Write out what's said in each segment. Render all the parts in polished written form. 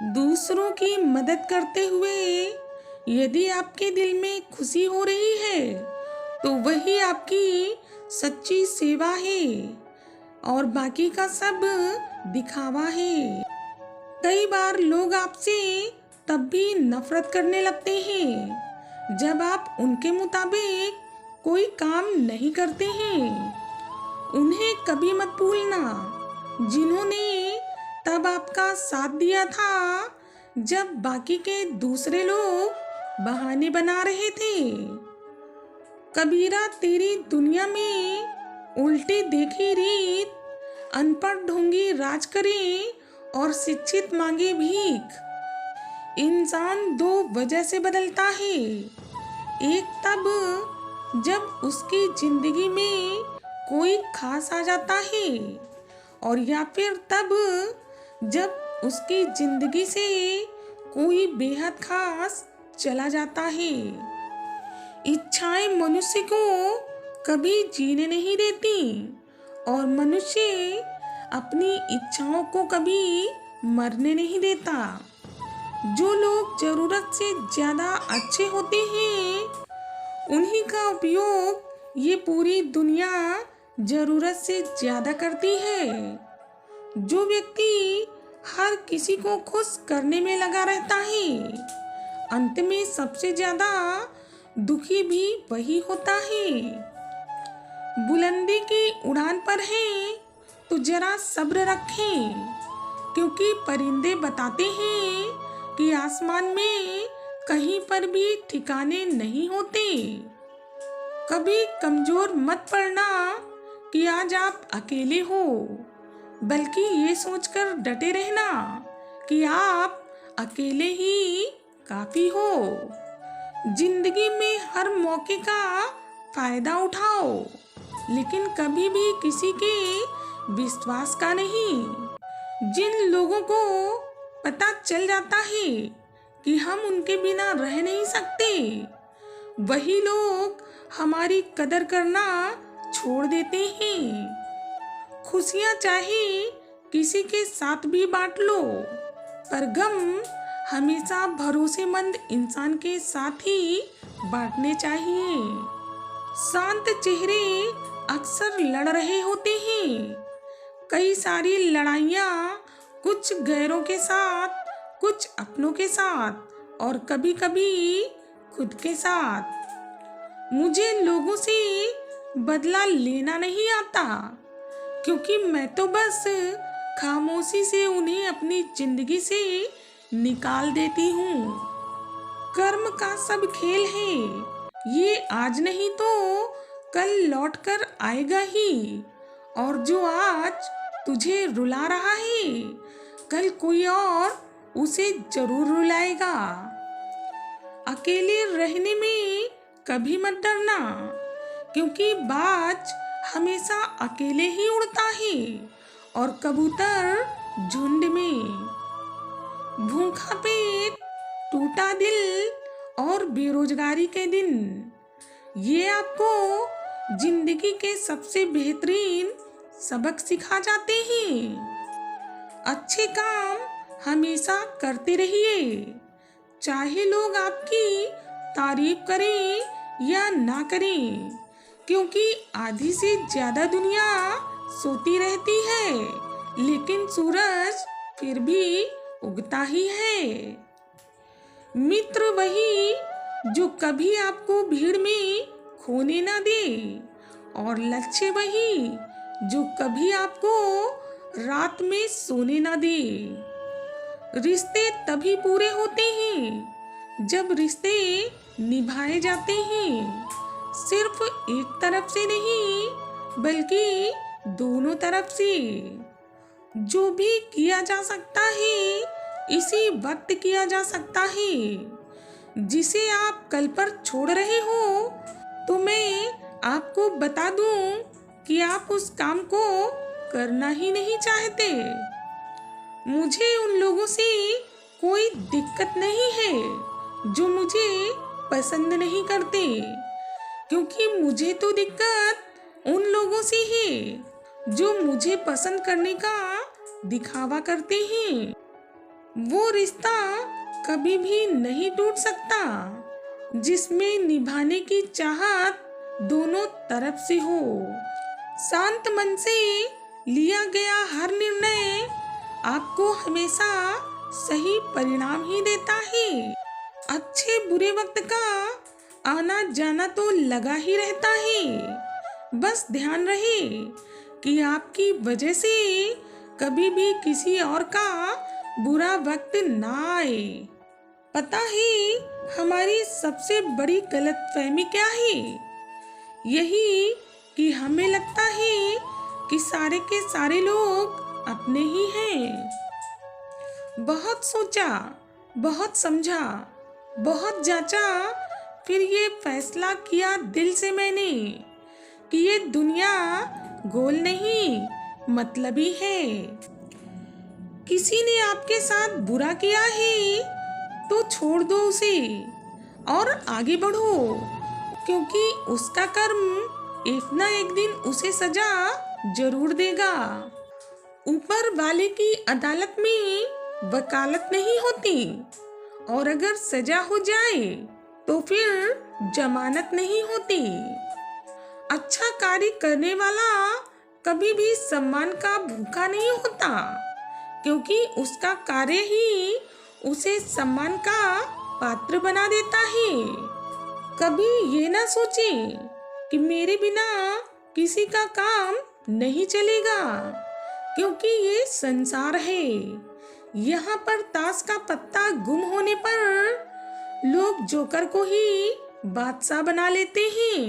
दूसरों की मदद करते हुए यदि आपके दिल में खुशी हो रही है तो वही आपकी सच्ची सेवा है और बाकी का सब दिखावा है। कई बार लोग आपसे तब भी नफरत करने लगते हैं जब आप उनके मुताबिक कोई काम नहीं करते हैं। उन्हें कभी मत भूलना जिन्होंने तब आपका साथ दिया था जब बाकी के दूसरे लोग बहाने बना रहे थे। कबीरा तेरी दुनिया में उल्टी देखी रीत, अनपढ़ ढोंगी राज करे और शिक्षित मांगे भीख। इंसान दो वजह से बदलता है, एक तब जब उसकी जिंदगी में कोई खास आ जाता है और या फिर तब जब उसकी जिंदगी से कोई बेहद खास चला जाता है। इच्छाएं मनुष्य को कभी जीने नहीं देती और मनुष्य अपनी इच्छाओं को कभी मरने नहीं देता। जो लोग जरूरत से ज्यादा अच्छे होते हैं उन्हीं का उपयोग ये पूरी दुनिया जरूरत से ज्यादा करती है। जो व्यक्ति हर किसी को खुश करने में लगा रहता है अंत में सबसे ज्यादा दुखी भी वही होता है। बुलंदी की उड़ान पर है तो जरा सब्र रखें क्योंकि परिंदे बताते हैं कि आसमान में कहीं पर भी ठिकाने नहीं होते। कभी कमजोर मत पड़ना कि आज आप अकेले हो, बल्कि ये सोचकर डटे रहना कि आप अकेले ही काफी हो। जिंदगी में हर मौके का फायदा उठाओ, लेकिन कभी भी किसी के विश्वास का नहीं। जिन लोगों को पता चल जाता है कि हम उनके बिना रह नहीं सकते, वही लोग हमारी कदर करना छोड़ देते हैं। खुशियाँ चाहे किसी के साथ भी बांट लो, पर गम हमेशा भरोसेमंद इंसान के साथ ही बांटने चाहिए। शांत चेहरे अक्सर लड़ रहे होते हैं। कई सारी लड़ाइयाँ कुछ गैरों के साथ, कुछ अपनों के साथ और कभी कभी खुद के साथ। मुझे लोगों से बदला लेना नहीं आता क्योंकि मैं तो बस खामोशी से उन्हें अपनी जिंदगी से निकाल देती हूँ। कर्म का सब खेल है, ये आज नहीं तो कल लौट कर आएगा ही। और जो आज तुझे रुला रहा है कल कोई और उसे जरूर रुलाएगा। अकेले रहने में कभी मत डरना क्योंकि बाज हमेशा अकेले ही उड़ता है और कबूतर झुंड में। भूखा पेट, टूटा दिल और बेरोजगारी के दिन, ये आपको जिंदगी के सबसे बेहतरीन सबक सिखा जाते हैं। अच्छे काम हमेशा करते रहिए, चाहे लोग आपकी तारीफ करें या ना करें, क्योंकि आधी से ज्यादा दुनिया सोती रहती है लेकिन सूरज फिर भी उगता ही है। मित्र वही जो कभी आपको भीड़ में खोने ना दे और लक्ष्य वही जो कभी आपको रात में सोने ना दे। रिश्ते तभी पूरे होते हैं जब रिश्ते निभाए जाते हैं, सिर्फ एक तरफ से नहीं बल्कि दोनों तरफ से। जो भी किया जा सकता है इसी वक्त किया जा सकता है। जिसे आप कल पर छोड़ रहे हो तो मैं आपको बता दूं कि आप उस काम को करना ही नहीं चाहते। मुझे उन लोगों से कोई दिक्कत नहीं है जो मुझे पसंद नहीं करते, क्योंकि मुझे तो दिक्कत उन लोगों से है जो मुझे पसंद करने का दिखावा करते हैं। वो रिश्ता कभी भी नहीं टूट सकता जिसमें निभाने की चाहत दोनों तरफ से हो। शांत मन से लिया गया हर निर्णय आपको हमेशा सही परिणाम ही देता है। अच्छे बुरे वक्त का आना जाना तो लगा ही रहता है। बस ध्यान रहे कि आपकी वजह से कभी भी किसी और का बुरा वक्त ना आए। पता है हमारी सबसे बड़ी गलतफहमी क्या है? यही कि हमें लगता है कि सारे के सारे लोग अपने ही हैं। बहुत सोचा, बहुत समझा, बहुत जांचा, फिर ये फैसला किया दिल से मैंने कि ये दुनिया गोल नहीं मतलबी है। किसी ने आपके साथ बुरा किया है तो छोड़ दो उसे और आगे बढ़ो, क्योंकि उसका कर्म एक ना एक दिन उसे सजा जरूर देगा। ऊपर वाले की अदालत में वकालत नहीं होती, और अगर सजा हो जाए तो फिर जमानत नहीं होती। अच्छा कार्य करने वाला कभी भी सम्मान का भूखा नहीं होता, क्योंकि उसका कार्य ही उसे सम्मान का पात्र बना देता है। कभी ये ना सोचे कि मेरे बिना किसी का काम नहीं चलेगा, क्योंकि ये संसार है। यहाँ पर ताश का पत्ता गुम होने पर लोग जोकर को ही बादशाह बना लेते हैं।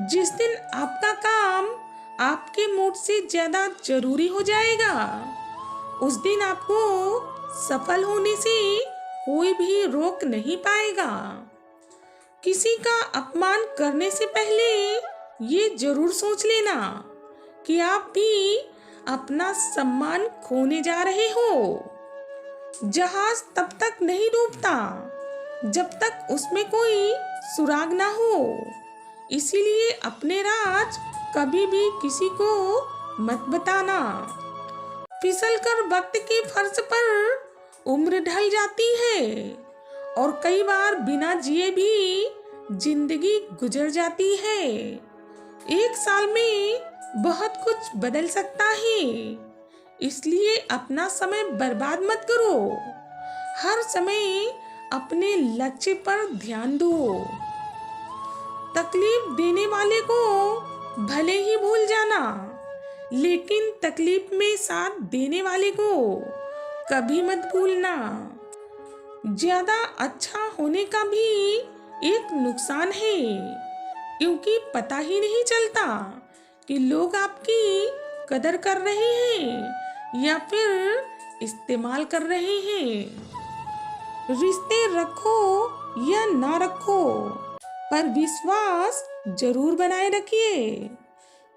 जिस दिन आपका काम आपके मूड से ज्यादा जरूरी हो जाएगा, उस दिन आपको सफल होने से कोई भी रोक नहीं पाएगा। किसी का अपमान करने से पहले ये जरूर सोच लेना कि आप भी अपना सम्मान खोने जा रहे हो। जहाज तब तक नहीं डूबता जब तक उसमें कोई सुराग ना हो। इसीलिए अपने राज कभी भी किसी को मत बताना। फिसलकर वक्त के फर्श पर उम्र ढल जाती है, और कई बार बिना जिए भी जिंदगी गुजर जाती है। एक साल में बहुत कुछ बदल सकता है, इसलिए अपना समय बर्बाद मत करो। हर समय अपने लक्ष्य पर ध्यान दो। तकलीफ देने वाले को भले ही भूल जाना, लेकिन तकलीफ में साथ देने वाले को कभी मत भूलना। ज्यादा अच्छा होने का भी एक नुकसान है, क्योंकि पता ही नहीं चलता कि लोग आपकी कदर कर रहे हैं या फिर इस्तेमाल कर रहे हैं। रिश्ते रखो या ना रखो, पर विश्वास जरूर बनाए रखिए,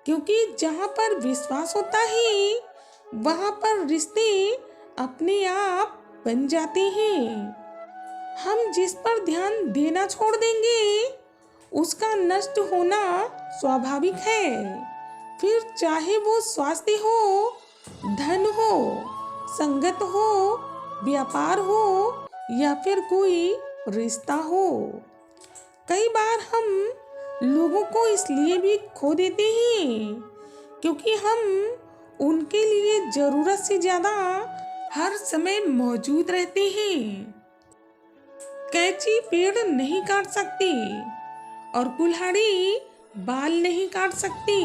क्योंकि जहाँ पर विश्वास होता है वहाँ पर रिश्ते अपने आप बन जाते हैं। हम जिस पर ध्यान देना छोड़ देंगे उसका नष्ट होना स्वाभाविक है। फिर चाहे वो स्वास्थ्य हो, धन हो, संगत हो, व्यापार हो या फिर कोई रिश्ता हो। कई बार हम लोगों को इसलिए भी खो देते हैं क्योंकि हम उनके लिए जरूरत से ज्यादा हर समय मौजूद रहते हैं। कैंची पेड़ नहीं काट सकती और कुल्हाड़ी बाल नहीं काट सकती।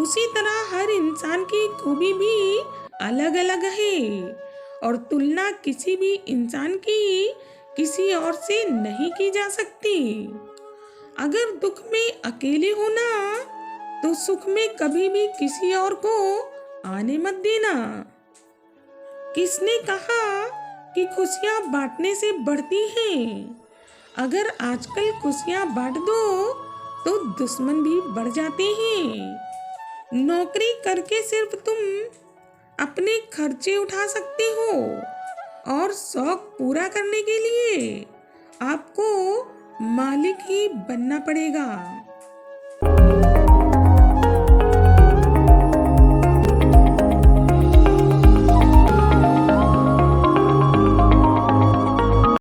उसी तरह हर इंसान की खूबी भी अलग अलग है, और तुलना किसी भी इंसान की किसी और से नहीं की जा सकती। अगर दुख में अकेले हो ना, तो सुख में कभी भी किसी और को आने मत देना। किसने कहा कि खुशियां बांटने से बढ़ती हैं? अगर आजकल खुशियां बांट दो तो दुश्मन भी बढ़ जाते हैं। नौकरी करके सिर्फ तुम अपने खर्चे उठा सकते हो, और शौक पूरा करने के लिए आपको मालिक ही बनना पड़ेगा।